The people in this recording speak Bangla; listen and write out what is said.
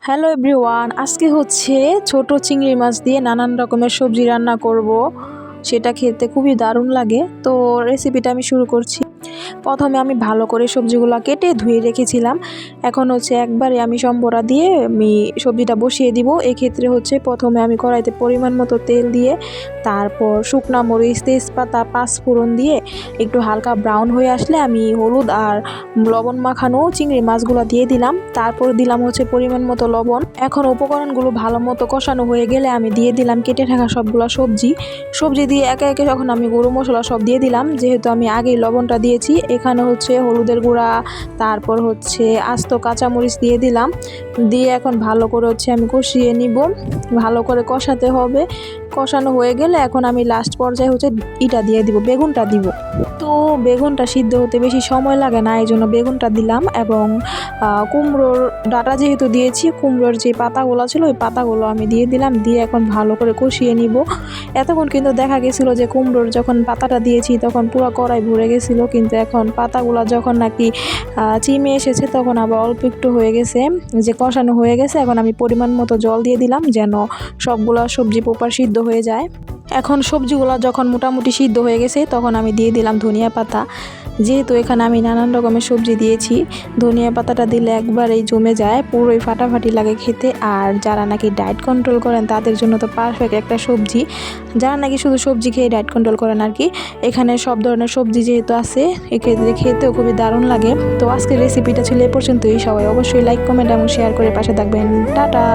হ্যালো এভরিওয়ান, আজকে হচ্ছে ছোট চিংড়ি মাছ দিয়ে নানান রকমের সবজি রান্না করব। সেটা খেতে খুবই দারুণ লাগে। তো রেসিপিটা আমি শুরু করছি। প্রথমে আমি ভালো করে সবজিগুলো কেটে ধুয়ে রেখেছিলাম। এখন হচ্ছে একবারে আমি সম্বরা দিয়ে আমি সবজিটা বসিয়ে দিব। এক্ষেত্রে হচ্ছে প্রথমে আমি কড়াইতে পরিমাণ মতো তেল দিয়ে তারপর শুকনা মরিচ, তেজপাতা, পাঁচফোড়ন দিয়ে একটু হালকা ব্রাউন হয়ে আসলে আমি হলুদ আর লবণ মাখানো চিংড়ি মাছগুলো দিয়ে দিলাম। তারপর দিলাম হচ্ছে পরিমাণ মতো লবণ। এখন উপকরণগুলো ভালো মতো কষানো হয়ে গেলে আমি দিয়ে দিলাম কেটে থাকা সবগুলো সবজি দিয়ে একে একে যখন আমি গরম মশলা সব দিয়ে দিলাম, যেহেতু আমি আগেই লবণটা দিয়েছি। এখানে হচ্ছে হলুদের গুঁড়া, তারপর হচ্ছে আস্ত কাঁচামরিচ দিয়ে দিলাম। দিয়ে এখন ভালো করে হচ্ছে আমি কষিয়ে নিব। ভালো করে কষাতে হবে। কষানো হয়ে গেলে এখন আমি লাস্ট পর্যায়ে হচ্ছে দিয়ে দিব, বেগুনটা দিব। তো বেগুনটা সিদ্ধ হতে বেশি সময় লাগে না, এই জন্য বেগুনটা দিলাম। এবং কুমড়োর ডাঁটা যেহেতু দিয়েছি, কুমড়োর যে পাতাগুলো ছিল ওই পাতাগুলো আমি দিয়ে দিলাম। দিয়ে এখন ভালো করে কষিয়ে নিব। এতক্ষণ কিন্তু দেখা গেছিলো যে কুমড়োর যখন পাতাটা দিয়েছি তখন পুরো কড়াই ভরে গেছিলো, কিন্তু এখন পাতাগুলো যখন নাকি চিমে এসেছে তখন আবার অল্প একটু হয়ে গেছে, যে কষানো হয়ে গেছে। এখন আমি পরিমাণ মতো জল দিয়ে দিলাম যেন সবগুলো সবজি প্রপার সিদ্ধ হয়ে যায়। এখন সবজিগুলো যখন মোটামুটি সিদ্ধ হয়ে গেছে তখন আমি দিয়ে দিলাম ধনিয়া পাতা। যেহেতু এখানে আমি নানান রকমের সবজি দিয়েছি, ধনিয়া পাতাটা দিলে একবারেই জমে যায়, পুরোই ফাটাফাটি লাগে খেতে। আর যারা নাকি ডায়েট কন্ট্রোল করেন তাদের জন্য তো পারফেক্ট একটা সবজি। যারা নাকি শুধু সবজি খেয়ে ডায়েট কন্ট্রোল করেন আর কি, এখানে সব ধরনের সবজি যেহেতু আছে, এক্ষেত্রে খেতেও খুবই দারুণ লাগে। তো আজকের রেসিপিটা ছিল এ পর্যন্তই। সবাই অবশ্যই লাইক, কমেন্ট এবং শেয়ার করে পাশে থাকবেন। টাটা।